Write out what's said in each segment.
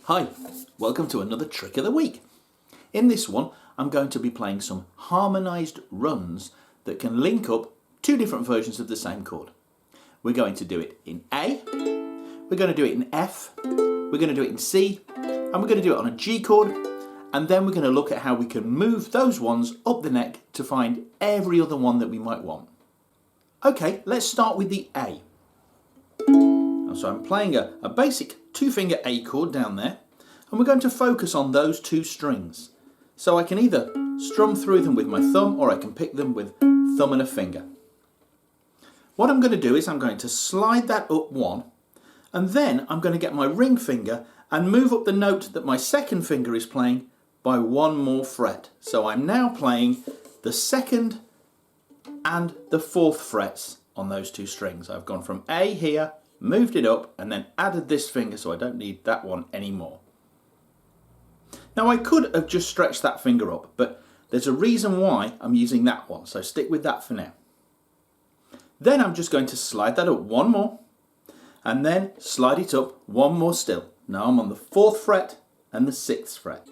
Hi, welcome to another trick of the week. In this one, I'm going to be playing some harmonised runs that can link up two different versions of the same chord. We're going to do it in A, we're going to do it in F, we're going to do it in C, and we're going to do it on a G chord, and then we're going to look at how we can move those ones up the neck to find every other one that we might want. Okay, let's start with the A. So I'm playing a basic two-finger A chord down there, and we're going to focus on those two strings. So I can either strum through them with my thumb, or I can pick them with thumb and a finger. What I'm going to do is I'm going to slide that up one, and then I'm going to get my ring finger and move up the note that my second finger is playing by one more fret. So I'm now playing the second and the fourth frets on those two strings. I've gone from A here, moved it up, and then added this finger, so I don't need that one anymore. Now I could have just stretched that finger up, but there's a reason why I'm using that one, so stick with that for now. Then I'm just going to slide that up one more, and then slide it up one more still. Now I'm on the 4th fret and the 6th fret.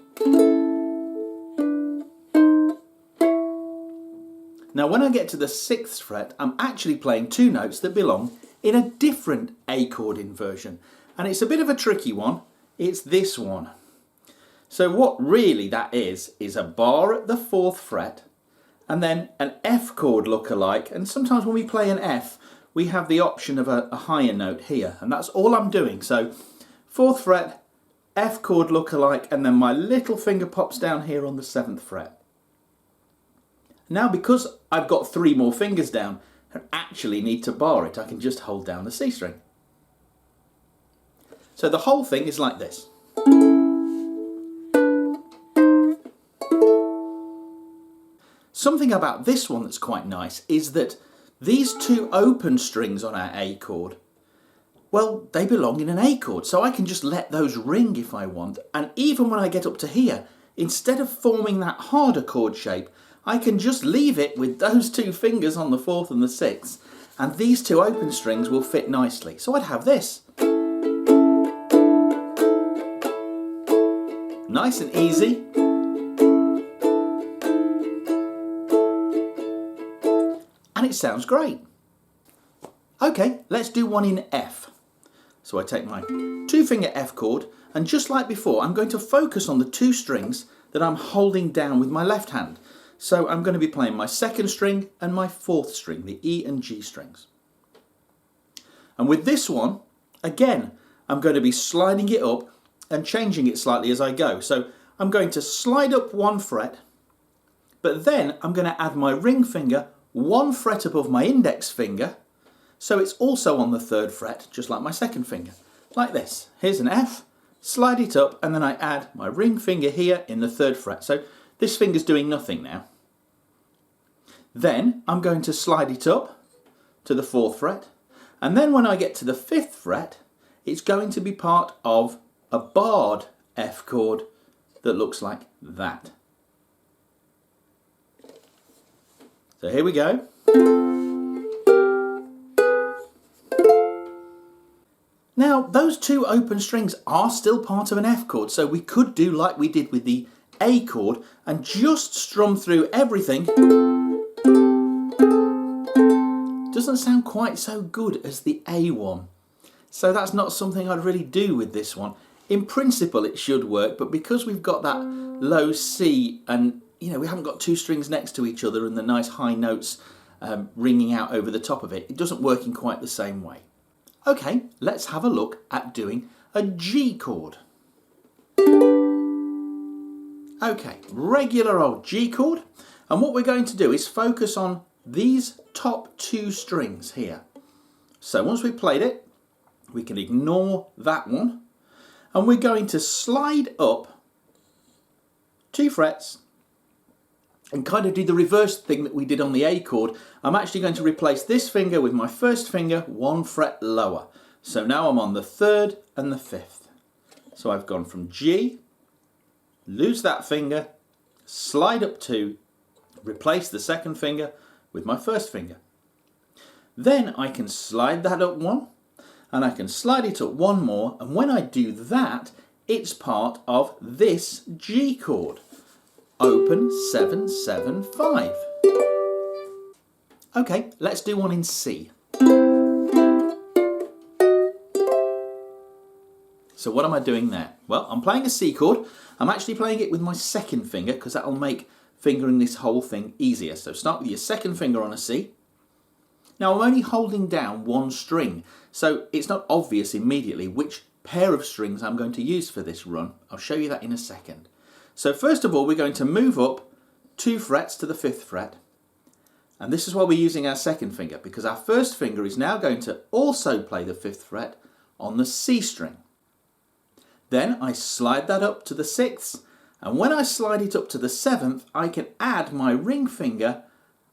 Now when I get to the 6th fret, I'm actually playing two notes that belong in a different A chord inversion, and it's a bit of a tricky one. It's this one. So what really that is a bar at the 4th fret and then an F chord look-alike, and sometimes when we play an F we have the option of a higher note here, and that's all I'm doing. So 4th fret, F chord look-alike, and then my little finger pops down here on the 7th fret. Now because I've got 3 more fingers down, I don't actually need to bar it, I can just hold down the C string. So the whole thing is like this. Something about this one that's quite nice is that these two open strings on our A chord, well, they belong in an A chord, so I can just let those ring if I want, and even when I get up to here, instead of forming that harder chord shape, I can just leave it with those two fingers on the 4th and the 6th, and these two open strings will fit nicely. So I'd have this. Nice and easy. And it sounds great. Okay, let's do one in F. So I take my 2-finger F chord, and just like before, I'm going to focus on the 2 strings that I'm holding down with my left hand. So I'm going to be playing my 2nd string and my 4th string, the E and G strings. And with this one, again, I'm going to be sliding it up and changing it slightly as I go. So I'm going to slide up 1 fret, but then I'm going to add my ring finger 1 fret above my index finger, so it's also on the 3rd fret, just like my 2nd finger, like this. Here's an F, slide it up, and then I add my ring finger here in the 3rd fret. So this finger's doing nothing now. Then I'm going to slide it up to the 4th fret, and then when I get to the 5th fret, it's going to be part of a barred F chord that looks like that. So here we go. Now those 2 open strings are still part of an F chord, so we could do like we did with the A chord and just strum through everything. Doesn't sound quite so good as the A one, so that's not something I'd really do with this one. In principle it should work, but because we've got that low C and we haven't got 2 strings next to each other and the nice high notes ringing out over the top of it, it doesn't work in quite the same way. Okay, let's have a look at doing a G chord. Okay, regular old G chord, and what we're going to do is focus on these top 2 strings here. So once we've played it, we can ignore that one, and we're going to slide up 2 frets and kind of do the reverse thing that we did on the A chord. I'm actually going to replace this finger with my 1st finger 1 fret lower. So now I'm on the 3rd and the 5th. So I've gone from G, lose that finger, slide up 2, replace the 2nd finger with my 1st finger. Then I can slide that up 1, and I can slide it up 1 more, and when I do that, it's part of this G chord. Open 7, 7, 5. Okay, let's do one in C. So what am I doing there? Well, I'm playing a C chord. I'm actually playing it with my second finger because that'll make fingering this whole thing easier. So start with your second finger on a C. Now I'm only holding down one string, so it's not obvious immediately which pair of strings I'm going to use for this run. I'll show you that in a second. So first of all, we're going to move up 2 frets to the 5th fret. And this is why we're using our second finger, because our first finger is now going to also play the 5th fret on the C string. Then I slide that up to the 6th, and when I slide it up to the 7th, I can add my ring finger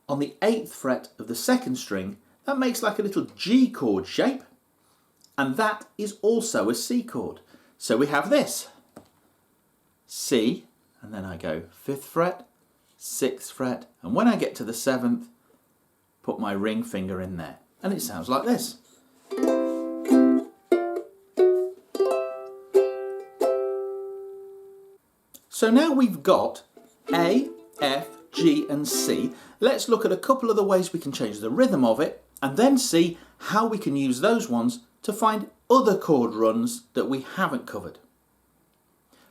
on the 8th fret of the 2nd string. That makes like a little G chord shape, and that is also a C chord. So we have this, C, and then I go 5th fret, 6th fret, and when I get to the 7th, put my ring finger in there, and it sounds like this. So now we've got A, F, G and C. Let's look at a couple of the ways we can change the rhythm of it and then see how we can use those ones to find other chord runs that we haven't covered.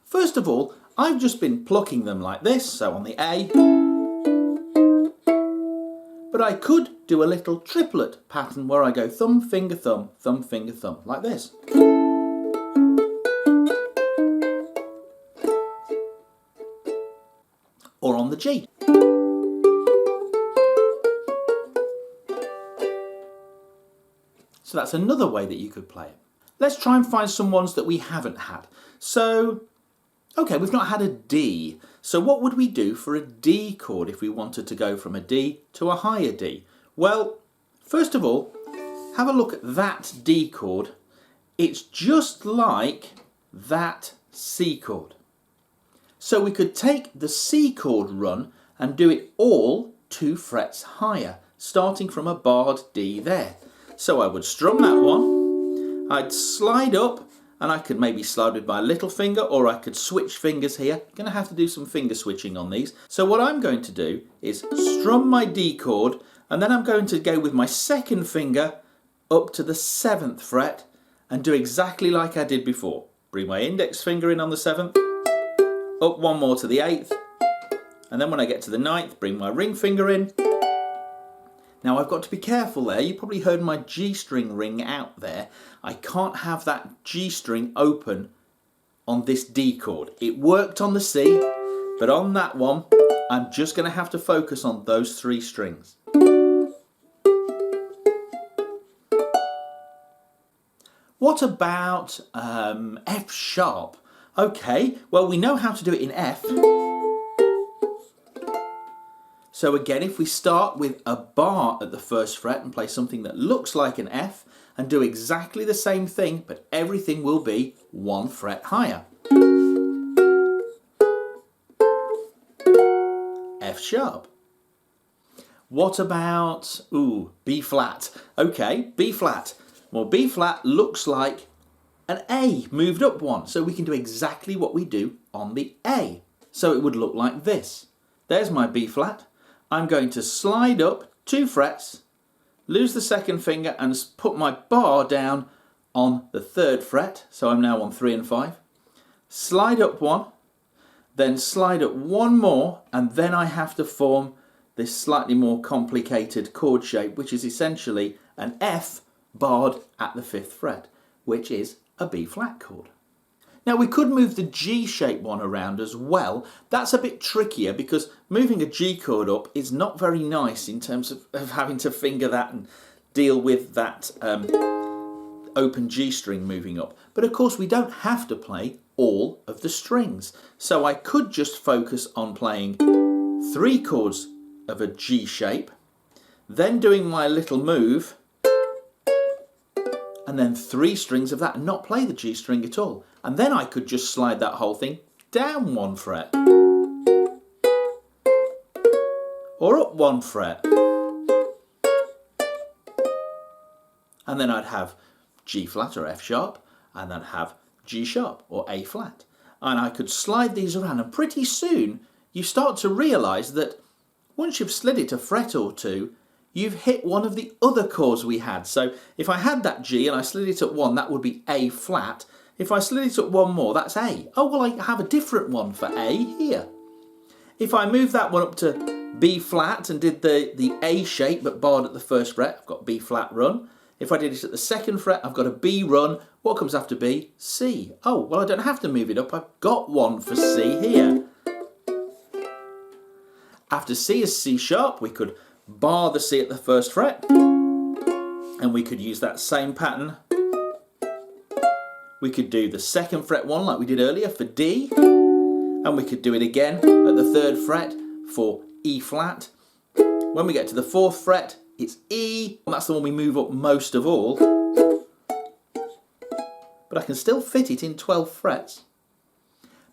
First of all, I've just been plucking them like this, so on the A, but I could do a little triplet pattern where I go thumb, finger, thumb, finger, thumb, like this. Or on the G. So that's another way that you could play it. Let's try and find some ones that we haven't had. So, okay, we've not had a D. So what would we do for a D chord if we wanted to go from a D to a higher D? Well, first of all, have a look at that D chord. It's just like that C chord. So we could take the C chord run and do it all 2 frets higher, starting from a barred D there. So I would strum that one, I'd slide up, and I could maybe slide with my little finger, or I could switch fingers here. I'm going to have to do some finger switching on these. So what I'm going to do is strum my D chord, and then I'm going to go with my second finger up to the 7th fret and do exactly like I did before. Bring my index finger in on the 7th, up one more to the 8th, and then when I get to the 9th, bring my ring finger in. Now I've got to be careful there. You probably heard my G string ring out there. I can't have that G string open on this D chord. It worked on the C, but on that one, I'm just going to have to focus on those 3 strings. What about F sharp? Okay, well we know how to do it in F. So again, if we start with a bar at the 1st fret and play something that looks like an F and do exactly the same thing, but everything will be 1 fret higher. F sharp. What about, B flat? Okay, B flat. Well, B flat looks like an A moved up 1, so we can do exactly what we do on the A. So it would look like this. There's my B flat. I'm going to slide up 2 frets, lose the 2nd finger and put my bar down on the 3rd fret, so I'm now on 3 and 5. Slide up 1, then slide up 1 more, and then I have to form this slightly more complicated chord shape, which is essentially an F barred at the 5th fret, which is a B flat chord. Now we could move the G shape one around as well. That's a bit trickier because moving a G chord up is not very nice in terms of having to finger that and deal with that open G string moving up. But of course we don't have to play all of the strings. So I could just focus on playing 3 chords of a G shape, then doing my little move, and then 3 strings of that and not play the G string at all. And then I could just slide that whole thing down 1 fret. Or up 1 fret. And then I'd have G flat or F sharp, and then have G sharp or A flat. And I could slide these around, and pretty soon you start to realise that once you've slid it a fret or two, you've hit one of the other chords we had. So if I had that G and I slid it at 1, that would be A flat. If I slid it at 1 more, that's A. Oh, well, I have a different one for A here. If I move that one up to B flat and did the A shape but barred at the first fret, I've got B flat run. If I did it at the second fret, I've got a B run. What comes after B? C. Oh, well, I don't have to move it up. I've got one for C here. After C is C sharp, we could bar the C at the first fret, and we could use that same pattern. We could do the second fret one like we did earlier for D, and we could do it again at the third fret for E flat. When we get to the fourth fret, it's E, and that's the one we move up most of all. But I can still fit it in 12 frets.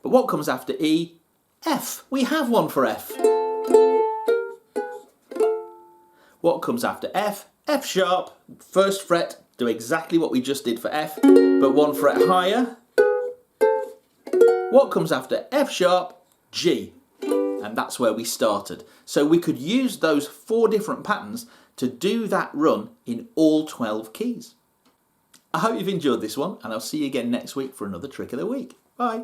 But what comes after E? F. We have one for F. What comes after F? F sharp, first fret, do exactly what we just did for F, but 1 fret higher. What comes after F sharp? G. And that's where we started. So we could use those 4 different patterns to do that run in all 12 keys. I hope you've enjoyed this one, and I'll see you again next week for another Trick of the Week. Bye.